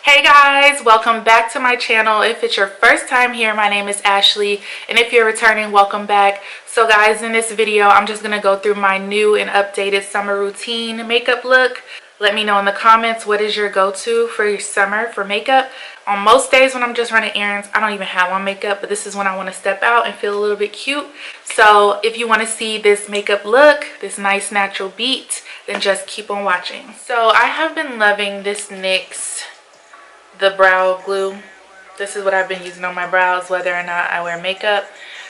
Hey guys, welcome back to my channel. If it's your first time here, my name is Ashley, and if you're returning, welcome back. So guys, in this video I'm just gonna go through my new and updated summer routine makeup look. Let me know in the comments, what is your go-to for your summer for makeup. On most days when I'm just running errands, I don't even have on makeup, but this is when I want to step out and feel a little bit cute. So if you want to see this makeup look, this nice natural beat, then just keep on watching. So I have been loving this NYX the brow glue. This is what I've been using on my brows whether or not I wear makeup.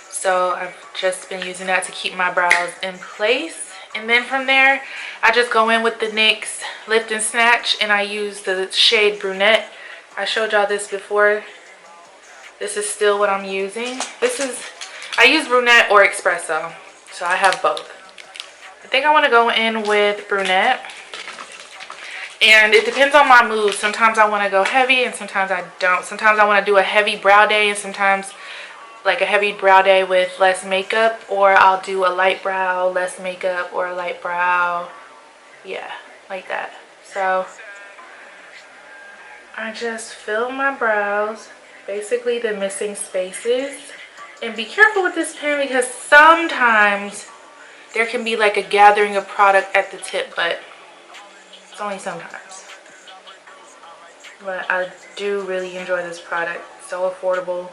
So I've just been using that to keep my brows in place. And then from there, I just go in with the NYX Lift and Snatch, and I use the shade Brunette. I showed y'all this before. This is still what I'm using. I use Brunette or Espresso, so I have both. I think I want to go in with Brunette. And it depends on my mood. Sometimes I want to go heavy and sometimes I don't. Sometimes I want to do a heavy brow day and sometimes like a heavy brow day with less makeup. Or I'll do a light brow, less makeup, or a light brow. Yeah, like that. So I just fill my brows. Basically the missing spaces. And be careful with this pen because sometimes there can be like a gathering of product at the tip, but it's only sometimes. But I do really enjoy this product. It's so affordable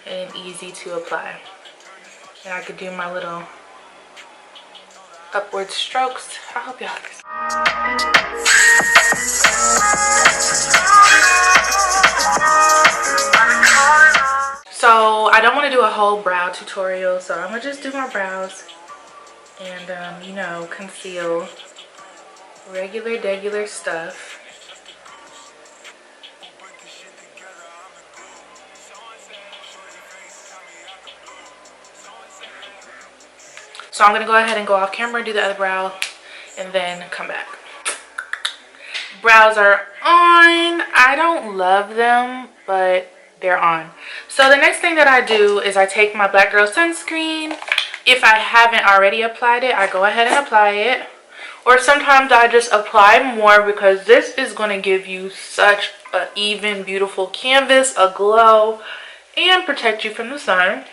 and easy to apply. And I could do my little upward strokes. I hope y'all can see. So I don't want to do a whole brow tutorial, so I'm gonna just do my brows and you know, conceal. Regular stuff. So I'm gonna go ahead and go off camera, do the other brow, and then come back. Brows are on. I don't love them, but they're on. So the next thing that I do is I take my Black Girl sunscreen. If I haven't already applied it, I go ahead and apply it. Or sometimes I just apply more because this is going to give you such an even, beautiful canvas, a glow, and protect you from the sun.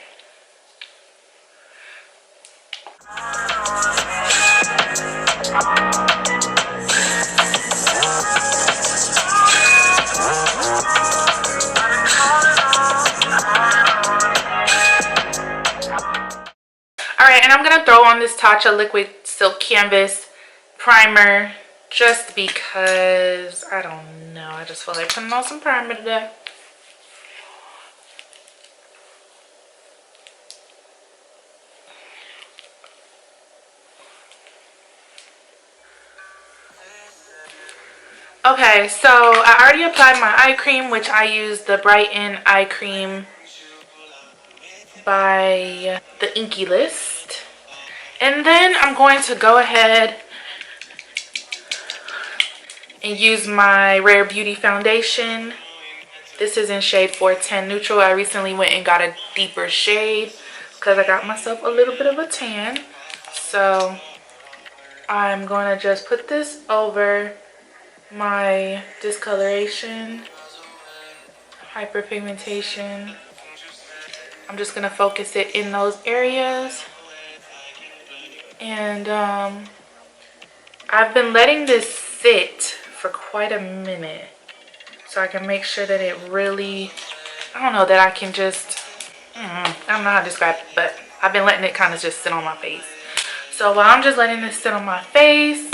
Alright, and I'm going to throw on this Tatcha Liquid Silk Canvas primer just because I don't know, I just feel like putting on some primer today. Okay, so I already applied my eye cream, which I use the Brighten eye cream by the Inky List. And then I'm going to go ahead and use my Rare Beauty foundation. This is in shade 410 Neutral. I recently went and got a deeper shade because I got myself a little bit of a tan. So I'm going to just put this over my discoloration, hyperpigmentation. I'm just going to focus it in those areas. And I've been letting this sit for quite a minute so I can make sure that it really, I don't know, that I can just, I don't know how to describe it, but I've been letting it kind of just sit on my face. So while I'm just letting this sit on my face,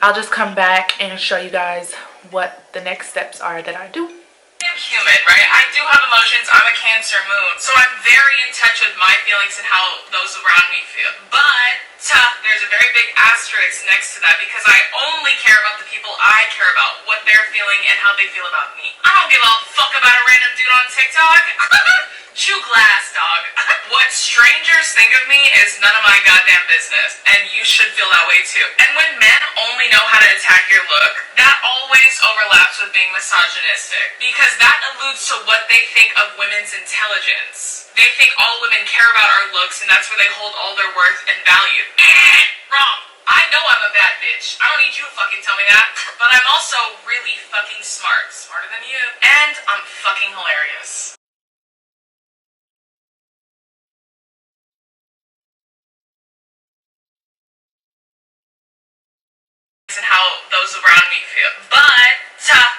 I'll just come back and show you guys what the next steps are that I do. I'm human, right? I do have emotions. I'm a Cancer moon, so I'm very in touch with my feelings and how those around me feel. But there's a very big asterisk next to that because I only care about the people I care about, what they're feeling and how they feel about me. I don't give a fuck about a random dude on TikTok. Chew glass, dog. What strangers think of me is none of my goddamn business, and you should feel that way too. And when men only know how to attack your look, that always overlaps with being misogynistic, because that alludes to what they think of women's intelligence. They think all women care about our looks, and that's where they hold all their worth and value. Wrong. I know I'm a bad bitch. I don't need you to fucking tell me that. But I'm also really fucking smart. Smarter than you. And I'm fucking hilarious. And how those around me feel. But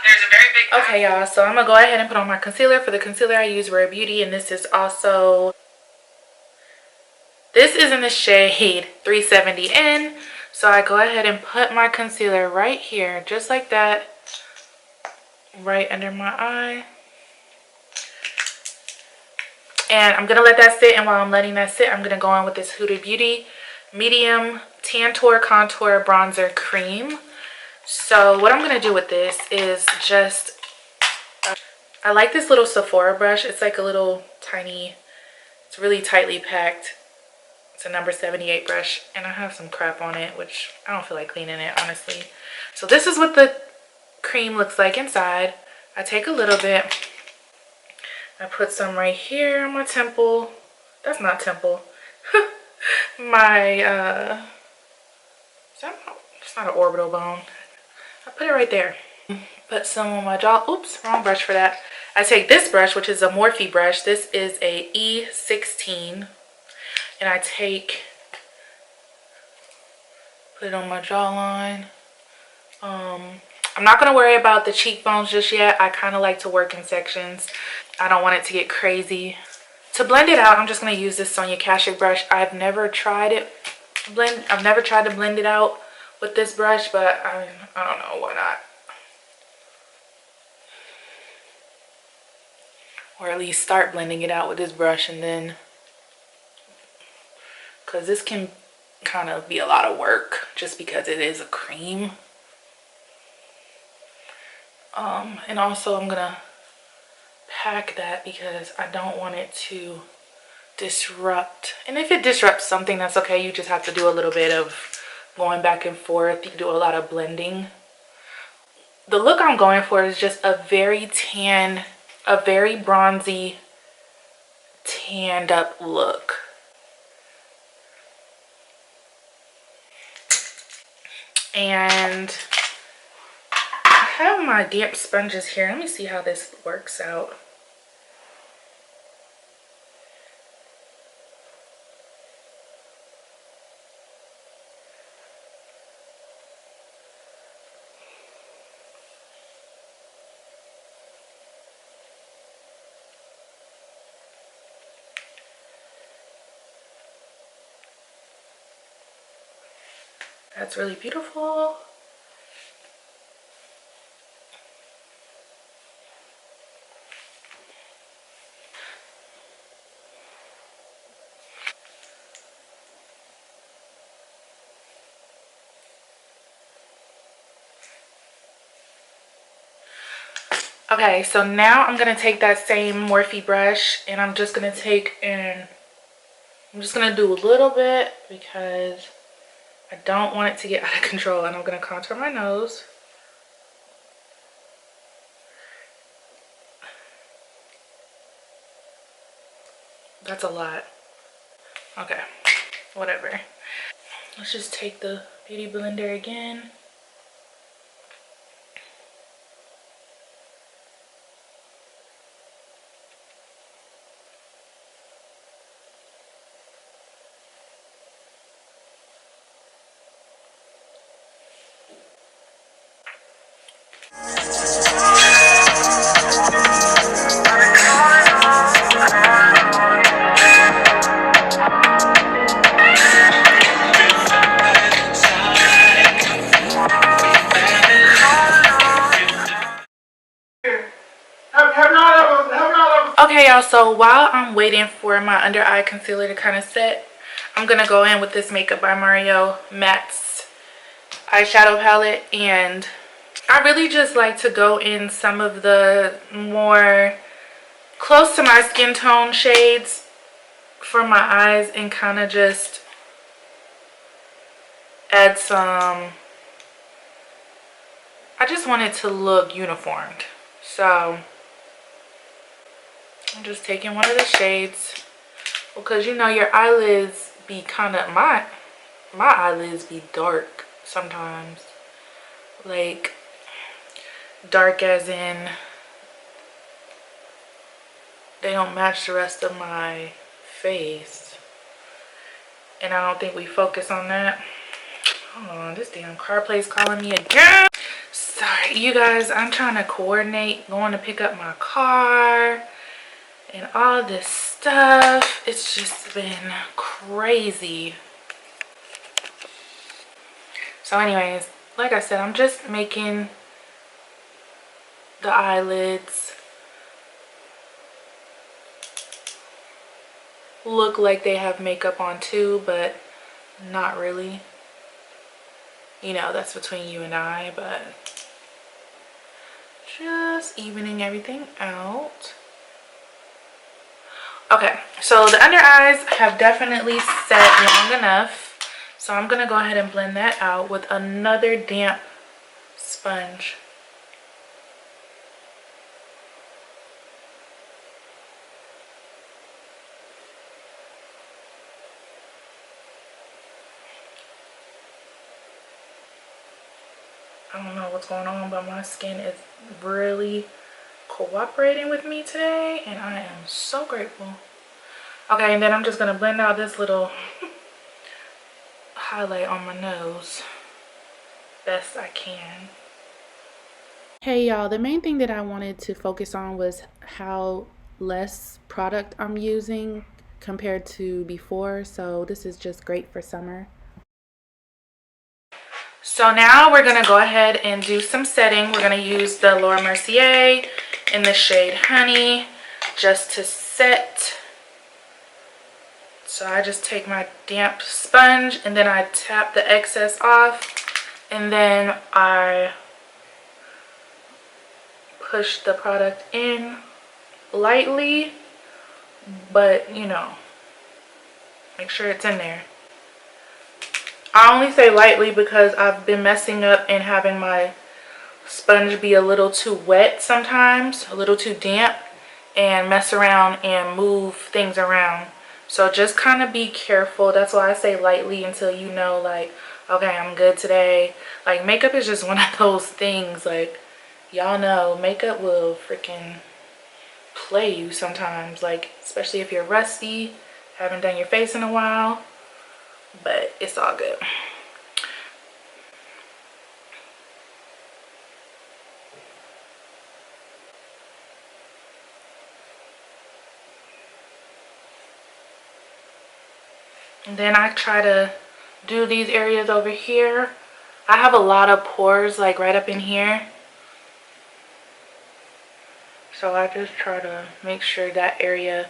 there's a very big... Okay, y'all. So I'm going to go ahead and put on my concealer. For the concealer, I use Rare Beauty. And this is also... This is in the shade 370N. So I go ahead and put my concealer right here. Just like that. Right under my eye. And I'm going to let that sit. And while I'm letting that sit, I'm going to go on with this Huda Beauty Medium Tantour Contour Bronzer Cream. So what I'm going to do with this is just... I like this little Sephora brush. It's like a little tiny... It's really tightly packed. It's a number 78 brush. And I have some crap on it, which I don't feel like cleaning it, honestly. So this is what the cream looks like inside. I take a little bit. I put some right here on my temple. That's not temple. My, it's not an orbital bone. I put it right there. Put some on my jaw. Oops, wrong brush for that. I take this brush, which is a Morphe brush. This is a E16. And I put it on my jawline. I'm not going to worry about the cheekbones just yet. I kind of like to work in sections. I don't want it to get crazy. To blend it out, I'm just going to use this Sonia Kashuk brush. I've never tried to blend it out with this brush, but I don't know, why not? Or at least start blending it out with this brush, and then, because this can kind of be a lot of work just because it is a cream. And also I'm gonna pack that because I don't want it to disrupt. And if it disrupts something, that's okay. You just have to do a little bit of going back and forth. You can do a lot of blending. The look I'm going for is just a very tan, a very bronzy, tanned up look. And I have my damp sponges here. Let me see how this works out. That's really beautiful. Okay, so now I'm gonna take that same Morphe brush and I'm just gonna do a little bit because I don't want it to get out of control, and I'm gonna contour my nose. That's a lot. Okay, whatever. Let's just take the beauty blender again. Okay, y'all, so while I'm waiting for my under eye concealer to kind of set, I'm gonna go in with this Makeup by Mario Matte's eyeshadow palette. And I really just like to go in some of the more close to my skin tone shades for my eyes and kind of just add some. I just want it to look uniformed. So I'm just taking one of the shades because you know your eyelids be kind of, my eyelids be dark sometimes. Like dark as in they don't match the rest of my face. And I don't think we focus on that. Hold on, this damn car place calling me again. Sorry, you guys, I'm trying to coordinate going to pick up my car and all this stuff. It's just been crazy. So anyways, like I said, I'm just making the eyelids look like they have makeup on too, but not really. You know, that's between you and I, but just evening everything out. Okay, so the under eyes have definitely set long enough, so I'm gonna go ahead and blend that out with another damp sponge. I don't know what's going on, but my skin is really cooperating with me today, and I am so grateful. Okay, and then I'm just gonna blend out this little highlight on my nose best I can. Hey y'all, the main thing that I wanted to focus on was how less product I'm using compared to before, so this is just great for summer. So now we're going to go ahead and do some setting. We're going to use the Laura Mercier in the shade Honey just to set. So I just take my damp sponge and then I tap the excess off, and then I push the product in lightly, but you know, make sure it's in there. I only say lightly because I've been messing up and having my sponge be a little too wet sometimes, a little too damp, and mess around and move things around. So just kind of be careful. That's why I say lightly until you know, like, okay, I'm good today. Like, makeup is just one of those things, like, y'all know makeup will freaking play you sometimes, like, especially if you're rusty, haven't done your face in a while. But it's all good. And then I try to do these areas over here. I have a lot of pores like right up in here. So I just try to make sure that area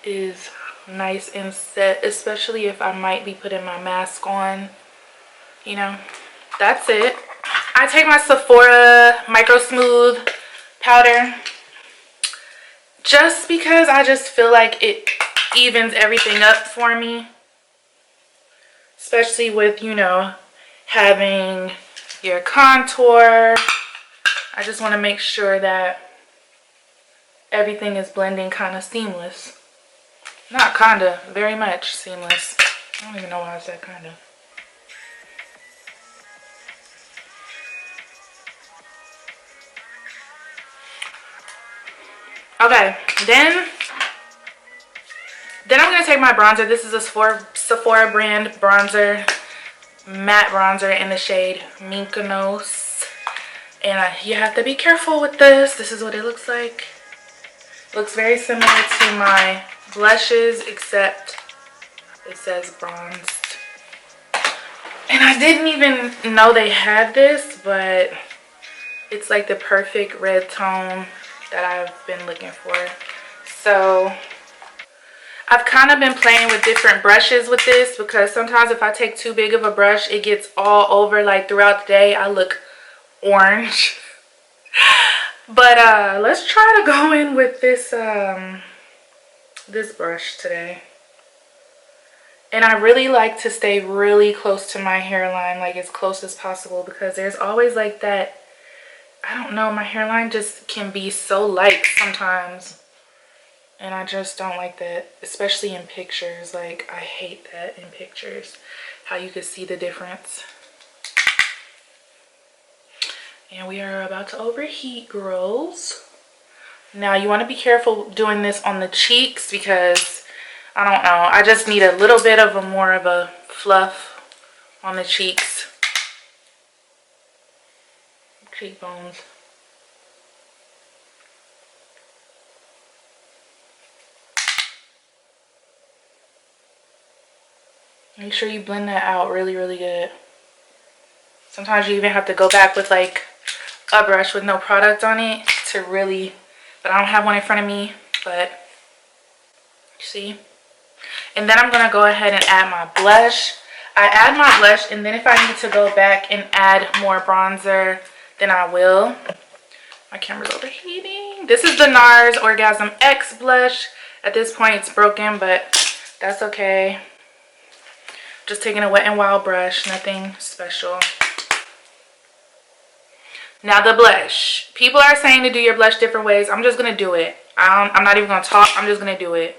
is nice and set, especially if I might be putting my mask on, you know. That's it. I take my Sephora Micro Smooth powder just because I just feel like it evens everything up for me, especially with, you know, having your contour. I just want to make sure that everything is blending kind of seamless. Not kinda, very much seamless. I don't even know why I said kinda. Okay, then I'm gonna take my bronzer. This is a Sephora brand bronzer, matte bronzer in the shade Mykonos. And you have to be careful with this. This is what it looks like. It looks very similar to my blushes, except it says bronzed. And I didn't even know they had this, but it's like the perfect red tone that I've been looking for. So I've kind of been playing with different brushes with this, because sometimes if I take too big of a brush, it gets all over. Like throughout the day I look orange. But let's try to go in with this this brush today. And I really like to stay really close to my hairline, like as close as possible, because there's always like that, I don't know, my hairline just can be so light sometimes. And I just don't like that, especially in pictures. Like, I hate that in pictures, how you can see the difference. And we are about to overheat, girls. Now, you want to be careful doing this on the cheeks because, I don't know, I just need a little bit of more of a fluff on the cheeks. Cheekbones. Make sure you blend that out really, really good. Sometimes you even have to go back with like a brush with no product on it to really, but I don't have one in front of me, but see. And then I'm gonna go ahead and add my blush. I add my blush, and then if I need to go back and add more bronzer, then I will. My camera's overheating. This is the NARS Orgasm X blush. At this point it's broken, but that's okay. Just taking a Wet n Wild brush, nothing special. Now the blush. People are saying to do your blush different ways. I'm just gonna do it. I'm not even gonna talk. I'm just gonna do it.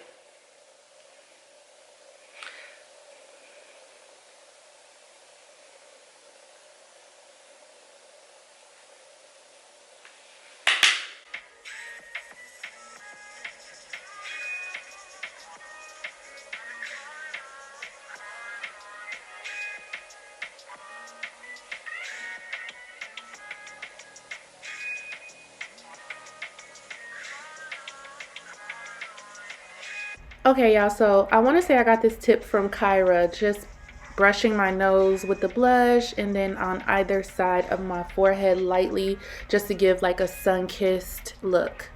Okay, y'all, so I want to say I got this tip from Kyra, just brushing my nose with the blush and then on either side of my forehead lightly, just to give like a sun-kissed look.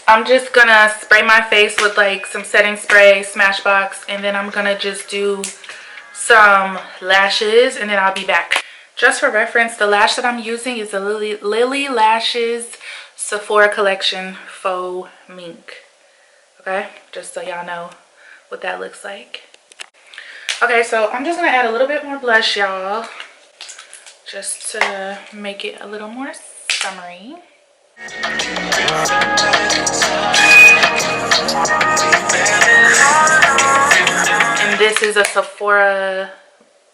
I'm just gonna spray my face with like some setting spray, Smashbox, and then I'm gonna just do some lashes and then I'll be back. Just for reference, the lash that I'm using is the Lily Lashes Sephora Collection Faux Mink. Okay, just so y'all know what that looks like. Okay, so I'm just gonna add a little bit more blush, y'all, just to make it a little more summery. And this is a Sephora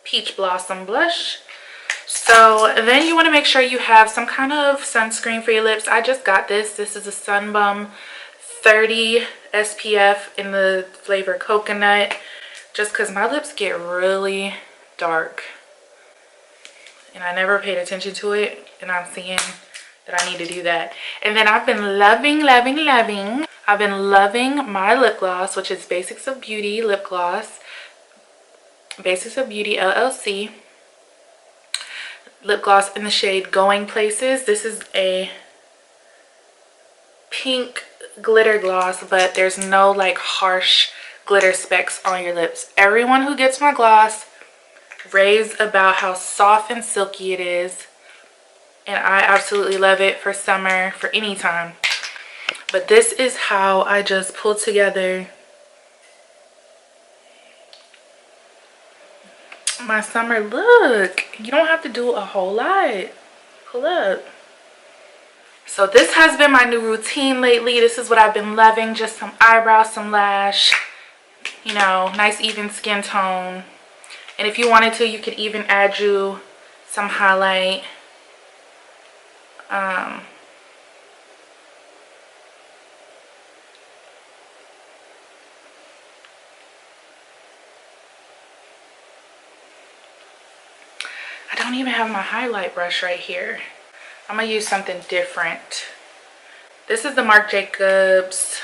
Peach Blossom blush. So then you want to make sure you have some kind of sunscreen for your lips. I just got this. This is a SUNBUM 30 SPF in the flavor coconut, just because my lips get really dark and I never paid attention to it, and I'm seeing that I need to do that. And then I've been loving my lip gloss, which is Basics of Beauty lip gloss, Basics of Beauty LLC lip gloss in the shade Going Places. This is a pink glitter gloss, but there's no like harsh glitter specks on your lips. Everyone who gets my gloss raves about how soft and silky it is, and I absolutely love it for summer, for any time. But this is how I just pull together my summer look. You don't have to do a whole lot. Pull up. So this has been my new routine lately. This is what I've been loving. Just some eyebrow, some lash, you know, nice even skin tone. And if you wanted to, you could even add you some highlight. I don't even have my highlight brush right here. I'm gonna use something different. This is the Marc Jacobs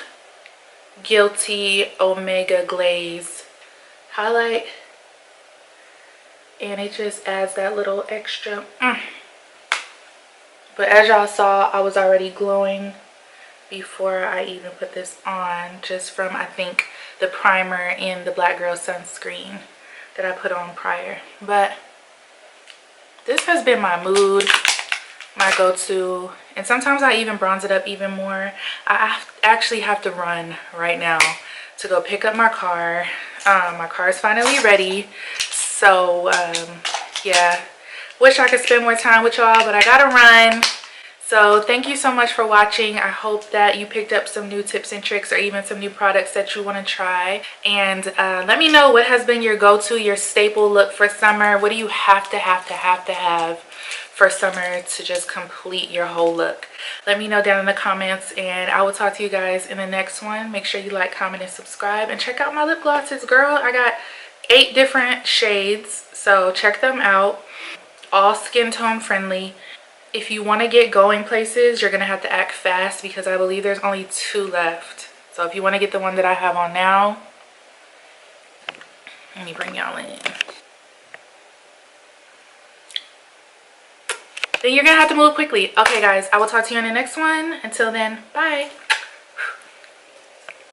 Guilty Omega Glaze highlight, and it just adds that little extra But as y'all saw, I was already glowing before I even put this on, just from, I think, the primer and the Black Girl sunscreen that I put on prior. But this has been my mood my go-to, and sometimes I even bronze it up even more. I actually have to run right now to go pick up my car. My car is finally ready, so yeah, wish I could spend more time with y'all, but I gotta run. So thank you so much for watching. I hope that you picked up some new tips and tricks or even some new products that you want to try. And let me know what has been your go-to, your staple look for summer. What do you have to have for summer to just complete your whole look? Let me know down in the comments, and I will talk to you guys in the next one. Make sure you like, comment, and subscribe, and check out my lip glosses, girl. I got 8 different shades, so check them out. All skin tone friendly. If you want to get going places, you're going to have to act fast because I believe there's only 2 left. So if you want to get the one that I have on now, let me bring y'all in. Then you're going to have to move quickly. Okay, guys, I will talk to you in the next one. Until then, bye.